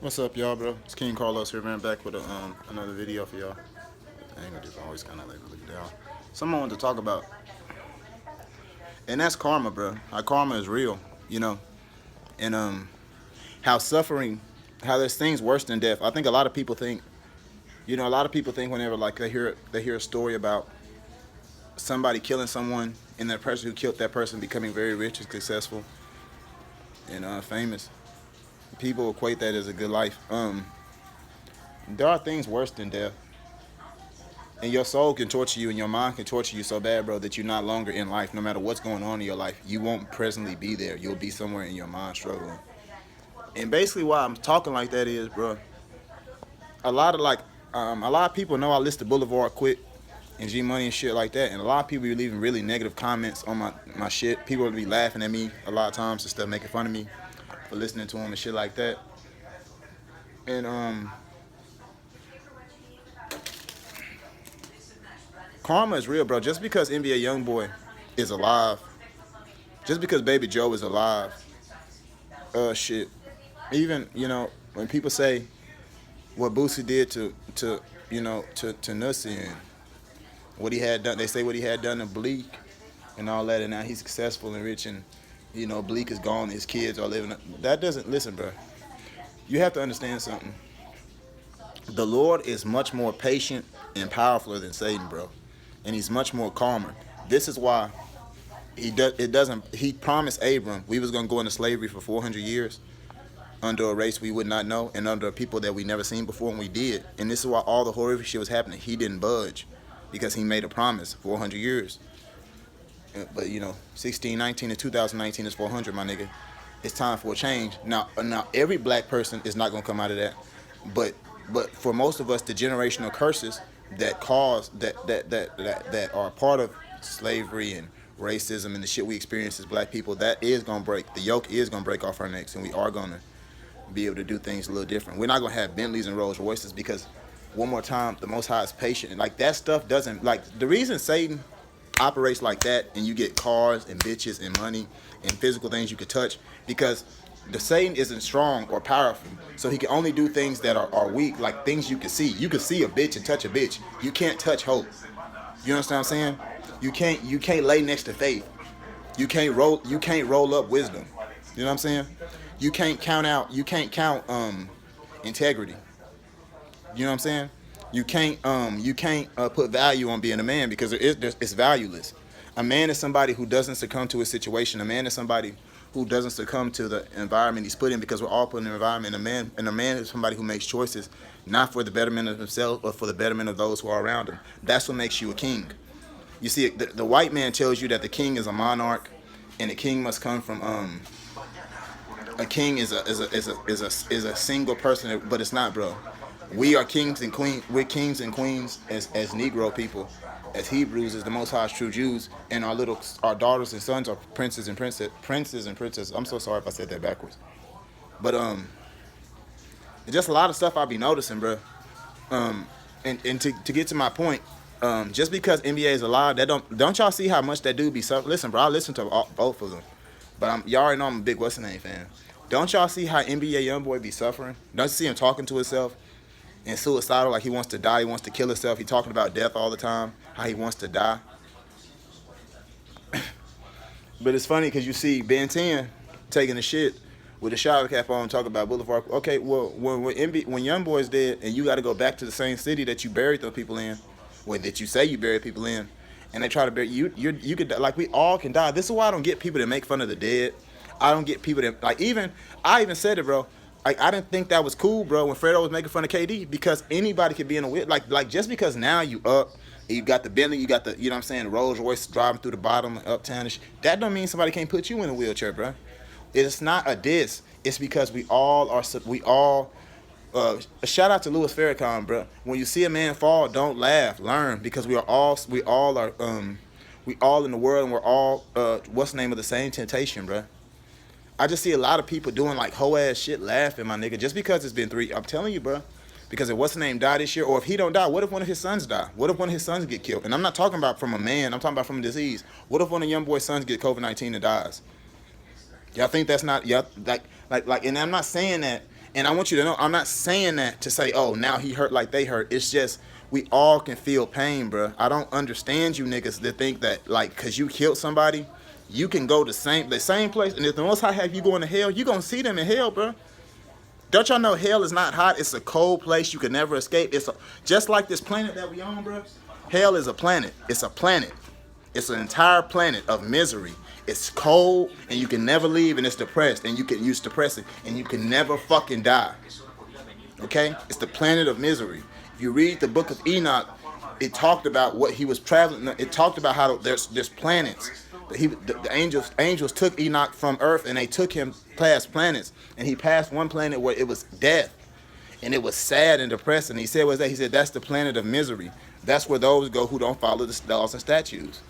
What's up, y'all, bro? It's King Carlos here, man, back with another video for y'all. I ain't gonna do always kind of like look down. Something I wanted to talk about, and that's karma, bro. How karma is real, you know, and how suffering, how there's things worse than death. I think a lot of people think, a lot of people think whenever like they hear a story about somebody killing someone and that person who killed that person becoming very rich and successful and famous, people equate that as a good life. There are things worse than death. And your soul can torture you and your mind can torture you so bad, bro, that you're not longer in life. No matter what's going on in your life, you won't presently be there. You'll be somewhere in your mind struggling. And basically why I'm talking like that is, bro, a lot of people know I list the Boulevard Quit and G Money and shit like that. And a lot of people be leaving really negative comments on my shit. People will be laughing at me a lot of times and stuff, making fun of me for listening to them and shit like that. And karma is real, bro. Just because NBA YoungBoy is alive, just because Baby Joe is alive, shit. Even when people say what Boosie did to Nussie and what he had done, they say what he had done to Bleak and all that, and now he's successful and rich, and Bleak is gone, his kids are living. That doesn't listen, bro. You have to understand something. The Lord is much more patient and powerful than Satan, bro, and he's much more calmer. This is why he promised Abram we was gonna go into slavery for 400 years under a race we would not know and under people that we never seen before, and we did. And this is why all the horrific shit was happening. He didn't budge because he made a promise. 400 years. But 1619 to 2019 is 400, my nigga. It's time for a change. Now every black person is not gonna come out of that, but for most of us, the generational curses that cause that are part of slavery and racism and the shit we experience as black people, that is gonna break. The yoke is gonna break off our necks, and we are gonna be able to do things a little different. We're not gonna have Bentleys and Rolls Royces because, one more time, the Most High is patient. And like that stuff doesn't, like, the reason Satan operates like that and you get cars and bitches and money and physical things you could touch, because the Satan isn't strong or powerful, so he can only do things that are weak, like things you can see. You can see a bitch and touch a bitch. You can't touch hope. You understand what I'm saying? You can't lay next to faith. You can't roll up wisdom. You know what I'm saying? You can't count integrity. You know what I'm saying? You can't put value on being a man because it's valueless. A man is somebody who doesn't succumb to a situation. A man is somebody who doesn't succumb to the environment he's put in, because we're all put in an environment. And a man is somebody who makes choices not for the betterment of himself, but for the betterment of those who are around him. That's what makes you a king. You see, the white man tells you that the king is a monarch, and the king must come from a king is a single person, but it's not, bro. We are kings and queens. We're kings and queens as Negro people, as Hebrews, as the Most High's true Jews, and our daughters and sons are princes and princesses. I'm so sorry if I said that backwards, but just a lot of stuff I be noticing, bro. And to get to my point, just because NBA is alive, that don't y'all see how much that dude be suffering? Listen, bro, I listen to both of them, but y'all already know I'm a big what's the name fan. Don't y'all see how NBA YoungBoy be suffering? Don't you see him talking to himself and suicidal, like he wants to die, he wants to kill himself? He talking about death all the time, how he wants to die. But it's funny because you see Ben 10 taking a shit with a shower cap on, talking about Boulevard. Okay, well, when YoungBoy's dead and you got to go back to the same city that you buried those people in, or that you say you buried people in, and they try to bury you, you could, like, we all can die. This is why I don't get people that make fun of the dead. I don't get people that, like, I even said it, bro. Like, I didn't think that was cool, bro, when Fredo was making fun of KD, because anybody could be in a wheel. Like just because now you up, you got the Bentley, you got the, you know what I'm saying, Rolls Royce driving through the bottom of uptown and shit, that don't mean somebody can't put you in a wheelchair, bro. It's not a diss. It's because we all, shout out to Louis Farrakhan, bro. When you see a man fall, don't laugh, learn, because we all in the world, and we're all, what's the name of the same temptation, bro. I just see a lot of people doing like hoe ass shit, laughing, my nigga, just because it's been 3. I'm telling you, bro. Because if what's the name die this year, or if he don't die, what if one of his sons die? What if one of his sons get killed? And I'm not talking about from a man. I'm talking about from a disease. What if one of YoungBoy's sons get COVID-19 and dies? Y'all think that's not, y'all, like, and I'm not saying that And I want you to know, I'm not saying that to say, oh, now he hurt like they hurt. It's just we all can feel pain, bro. I don't understand you niggas that think that like, cause you killed somebody, you can go the same place. And if the Most High have you going to hell, you gonna see them in hell, bro. Don't y'all know hell is not hot? It's a cold place you can never escape. Just like this planet that we on, bro. Hell is a planet. It's a planet. It's an entire planet of misery. It's cold and you can never leave, and it's depressed and you can use depressing and you can never fucking die. Okay? It's the planet of misery. If you read the book of Enoch, it talked about what he was traveling. It talked about how there's planets. The angels took Enoch from Earth and they took him past planets, and he passed one planet where it was death and it was sad and depressing. He said, "What's that?" He said, "That's the planet of misery. That's where those go who don't follow the laws and statutes."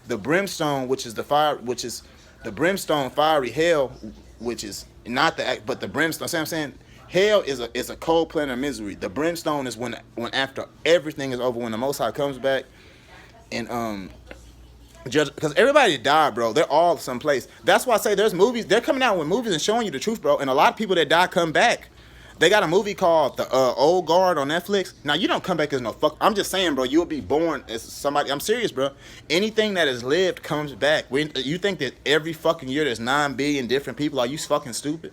The brimstone, which is the fire, which is the brimstone, fiery hell, which is not the act, but the brimstone. See what I'm saying? Hell is a cold planet of misery. The brimstone is when after everything is over, when the Most High comes back and judge, because everybody died, bro. They're all someplace. That's why I say there's movies. They're coming out with movies and showing you the truth, bro. And a lot of people that die come back. They got a movie called The Old Guard on Netflix. Now, you don't come back as no fuck. I'm just saying, bro, you'll be born as somebody. I'm serious, bro. Anything that has lived comes back. You think that every fucking year there's 9 billion different people? Are you fucking stupid?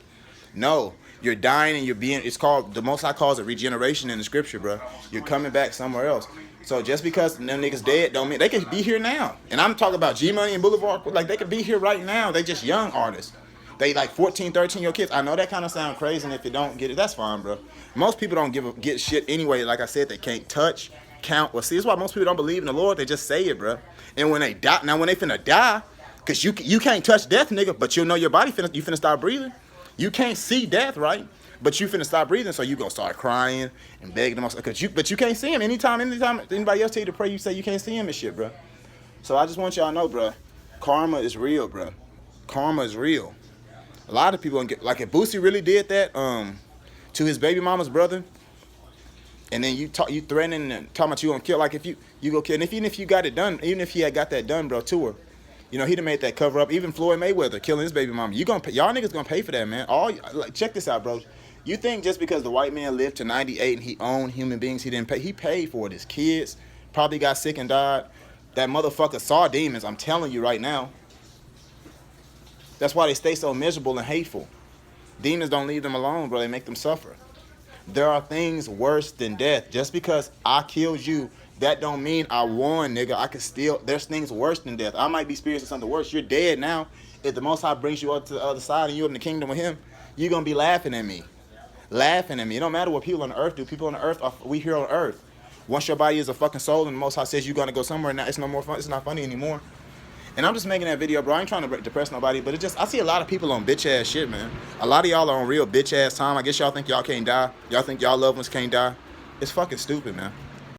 No. You're dying and you're being, it's called, the Most High calls it regeneration in the scripture, bro. You're coming back somewhere else. So just because them niggas dead don't mean, they could be here now. And I'm talking about G-Money and Boulevard, like they could be here right now. They just young artists. They like 14, 13-year-old kids. I know that kind of sound crazy, and if you don't get it, that's fine, bro. Most people don't get shit anyway. Like I said, they can't touch, count, or see. That's why most people don't believe in the Lord. They just say it, bro. And when they die, now when they finna die, because you can't touch death, nigga, but you'll know your body you finna start breathing. You can't see death, right? But you finna stop breathing, so you gonna start crying and begging them. But you can't see him. Anytime anybody else tell you to pray, you say you can't see him and shit, bro. So I just want y'all to know, bro, karma is real, bro. Karma is real. A lot of people don't get, like if Boosie really did that to his baby mama's brother, and then you threatening and talking about you gonna kill, like if you go kill, and even if you got it done, even if he had got that done, bro, to her, you know, he'd have made that cover up. Even Floyd Mayweather killing his baby mama, y'all niggas gonna pay for that, man. Check this out, bro. You think just because the white man lived to 98 and he owned human beings, he didn't pay? He paid for it. His kids probably got sick and died. That motherfucker saw demons. I'm telling you right now. That's why they stay so miserable and hateful. Demons don't leave them alone, bro. They make them suffer. There are things worse than death. Just because I killed you, that don't mean I won, nigga. There's things worse than death. I might be experiencing something worse. You're dead now. If the Most High brings you up to the other side and you're in the kingdom with him, you're going to be laughing at me. Laughing at me. It don't matter what people on the earth do. People on the earth, we here on earth. Once your body is a fucking soul and the Most High says you're going to go somewhere, now it's no more fun. It's not funny anymore. And I'm just making that video, bro. I ain't trying to depress nobody, but I see a lot of people on bitch ass shit, man. A lot of y'all are on real bitch ass time. I guess y'all think y'all can't die. Y'all think y'all loved ones can't die. It's fucking stupid, man.